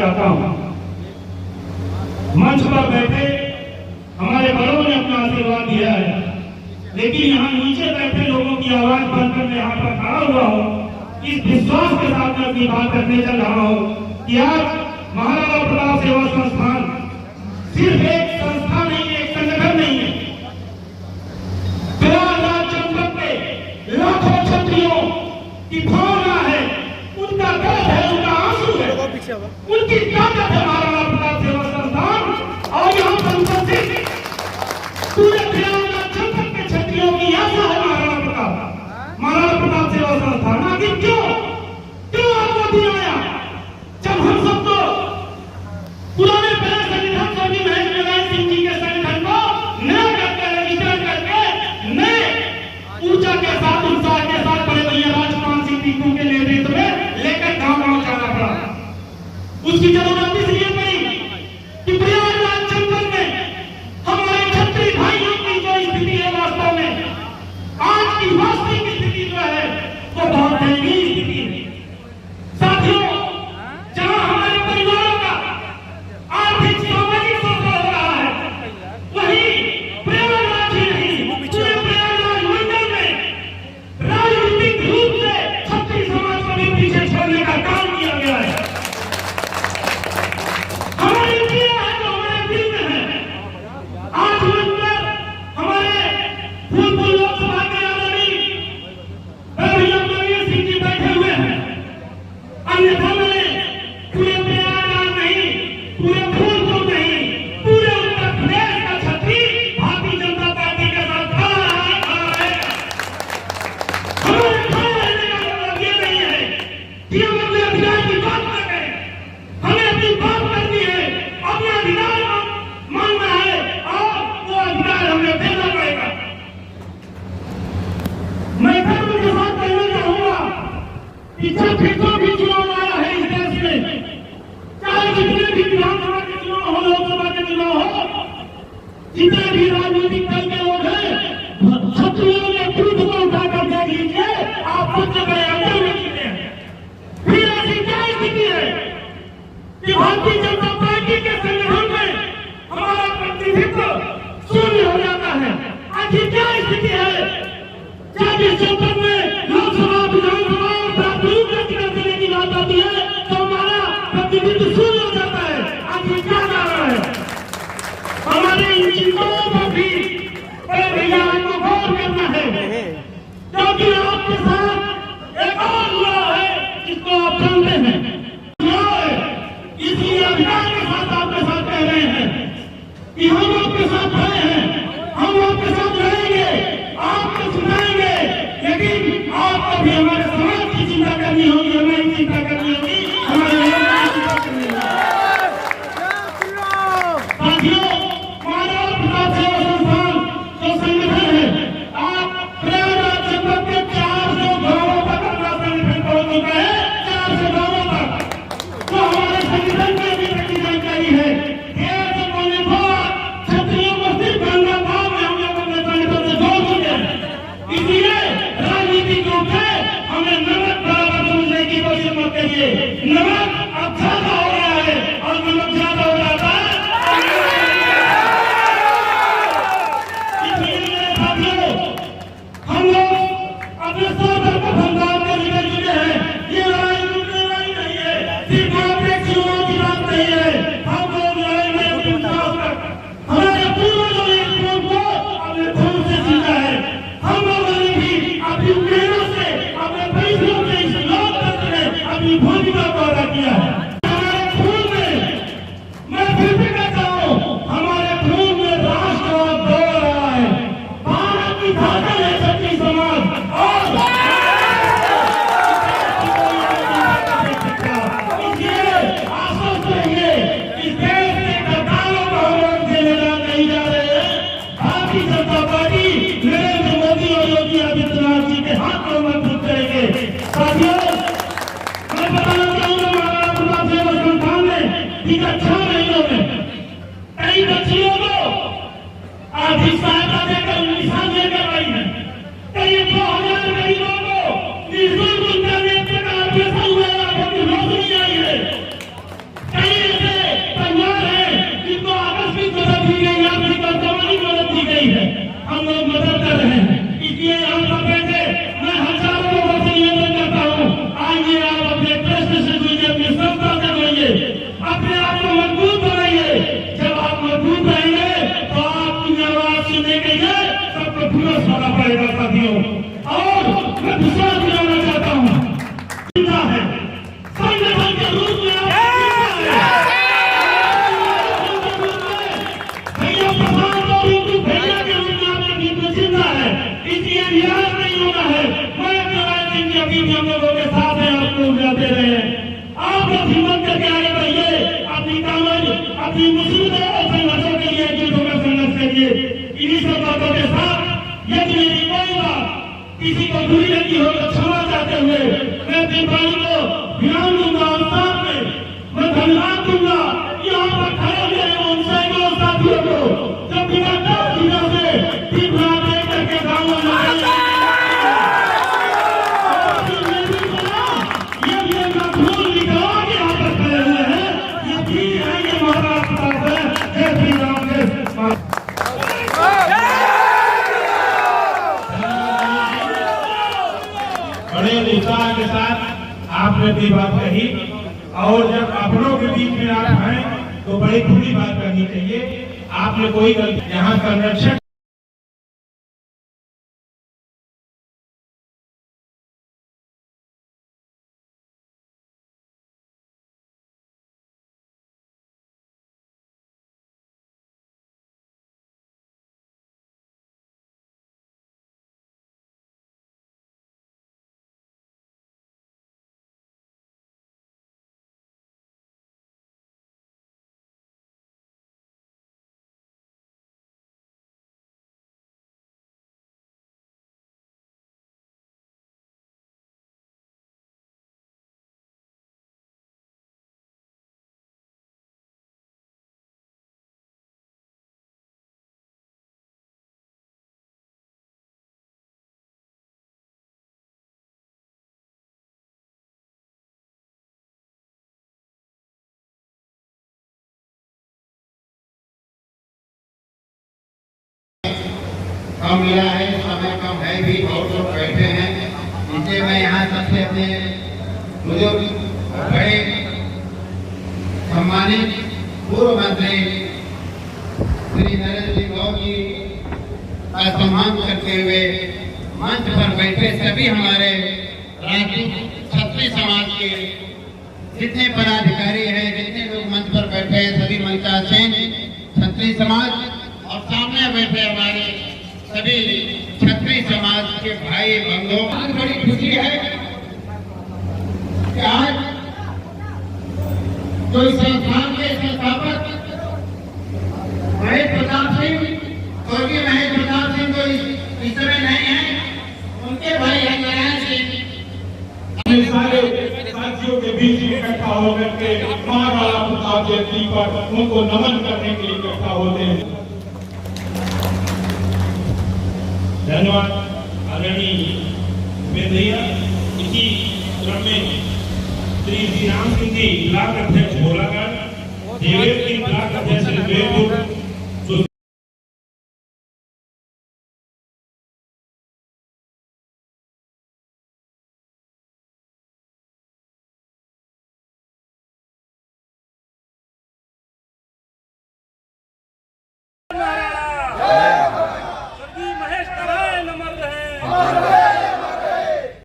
चाहता हूँ। मंच पर बैठे हमारे बड़ों ने अपना आशीर्वाद दिया है, लेकिन यहाँ नीचे बैठे लोगों की आवाज बनकर मैं यहाँ पर खड़ा हुआ हूँ। इस विश्वास के साथ मैं अपनी बात रखने चल रहा हूँ कि आज महाराणा प्रताप सेवा संस्थान सिर्फ एक संस्था नहीं है, एक संगठन नहीं है। प्रयागराज जनपद के लाखों क्षत्रियों की भावना है, उनका दर्द है, उनका आंसू है, उनकी ताकत है महाराणा प्रताप सेवा संस्थान। और यहाँ पर उपस्थित पूरे प्रयागराज जनपद के क्षत्रियों की आशा है महाराणा प्रताप सेवा संस्थान। आखिर क्यों आपको दिया गया? जब हम सबको पुराने पहले संगठन स्वामी महेंद्र नारायण सिंह जी के संगठन को नया करके रजिस्टर करके नए ऊर्जा के साथ उत्साह के साथ बड़े भैया राजकुमार सिंह टीकू के नेतृत्व में लेकर गांव-गांव जाना पड़ा। उसकी जरूरत इसलिए पड़ी कि प्रयागराज जनपद में हमारे क्षत्रिय भाइयों की जो स्थिति है, वास्तव में आज की वास्तविक स्थिति जो है वो बहुत दयनीय स्थिति है। साथियों, जहां हमारे परिवारों का आर्थिक सामाजिक शोषण हो रहा है, वहीं प्रयागराज ही नहीं पूरे प्रयागराज मंडल में राजनीतिक रूप से क्षत्रिय समाज को भी पीछे छोड़ने का काम किया गया है। हमारी पीड़ा है जो हमारे दिल में है। आज मंडल हमारे फूलपुर लोकसभा के आदरणीय भैया नवीन सिंह जी बैठे हुए हैं। अन्यथा मैंने पूरे प्रयागराज नहीं, पूरे फूलपुर नहीं, पूरे उत्तर प्रदेश का क्षत्रिय भारतीय जनता पार्टी के साथ खड़ा है। हमारे खड़े रहने का मतलब ये नहीं है कि हम अपने अधिकार की बात न करें। हमें अपनी बात करनी है, अपना अधिकार मांगना है और वो अधिकार हमें देना पड़ेगा। मैं गर्व के साथ कहना चाहूंगा कि जब भी कोई भी चुनाव आया है इस देश में, चाहे जितने भी विधानसभा के चुनाव हो, लोकसभा के चुनाव हो, जितने भी राजनीतिक दल के लोग हैं, क्षत्रियों ने पीठ को उठाकर देख लीजिए, आप सबसे बड़े अंतर में जीते हैं। फिर ऐसी क्या स्थिति है कि भारतीय जनता पार्टी के संगठन में हमारा प्रतिनिधित्व शून्य हो जाता है? आखिर क्या स्थिति है? जब इस जनपद में लोकसभा, विधानसभा और प्राथमिक का चुनाव देने की बात आती है तो हमारा प्रतिनिधित्व शून्य हो जाता है। आखिर क्या कारण है? हमारे इन चिंताओं पर भी बड़े भैया को गौर करना है, क्योंकि आपके साथ एक और लॉ है जिसको आप जानते हैं। लॉ है, इसलिए अधिकार के साथ आपके साथ कह रहे हैं कि हम आपके साथ खड़े हैं, हम आपके साथ रहेंगे, आपको सुनाएंगे, लेकिन आपको भी हमारे समाज की चिंता करनी होगी, हमारी चिंता करनी होगी, हमारे लोगों की चिंता करनी होगी। साथियों, महाराणा प्रताप सेवा संस्थान जो संगठन है, आप प्रयागराज जनपद के 400 गांवों तक अपना संगठन पहुंच चुका है। 400 गांवों तक तो हमारे संगठन की अभी तक की जानकारी है। क्षत्रियों को सिर्फ गंगा भाव में हम लोग अपने संगठन से जोड़ चुके हैं। इसलिए राजनीतिक रूप से हमें नमक बराबर समझने की कोशिश मत करिए। नमक अब ज्यादा हो रहा है और नमक ज्यादा हो जाता है खुली बात कही, और जब अपनों के बीच में आप हैं तो बड़ी खुली बात करनी चाहिए। आपने कोई गलती, यहाँ संरक्षण कम मिला है, समय कम है भी, बहुत लोग बैठे हैं, इसलिए मैं यहाँ सबसे अपने बुजुर्ग बड़े सम्मानित पूर्व मंत्री श्री नरेंद्र सिंह गौर जी का सम्मान करते हुए मंच पर बैठे सभी हमारे राजपूत क्षत्रिय समाज के जितने पदाधिकारी हैं, जितने लोग मंच पर बैठे हैं, सभी मंचासीन क्षत्रिय समाज, और सामने बैठे हमारे सभी क्षत्रिय समाज के भाई बंधुओं, आज बड़ी खुशी है कि आज जो इस संस्थान के संस्थापक महेश प्रताप सिंह, स्वर्गीय महेश प्रताप सिंह जो इस समय नहीं है, उनके भाई हरिनारायण सिंह सारे साथियों के बीच इकट्ठा होकर के महाराणा प्रताप जयंती पर उनको नमन करने के लिए इकट्ठा होते हैं। धन्यवाद आदरणीय भैया। इसी क्रम में श्री राम सिंह जी ब्लॉक अध्यक्ष भोलागढ़, देवेश सिंह ब्लॉक अध्यक्ष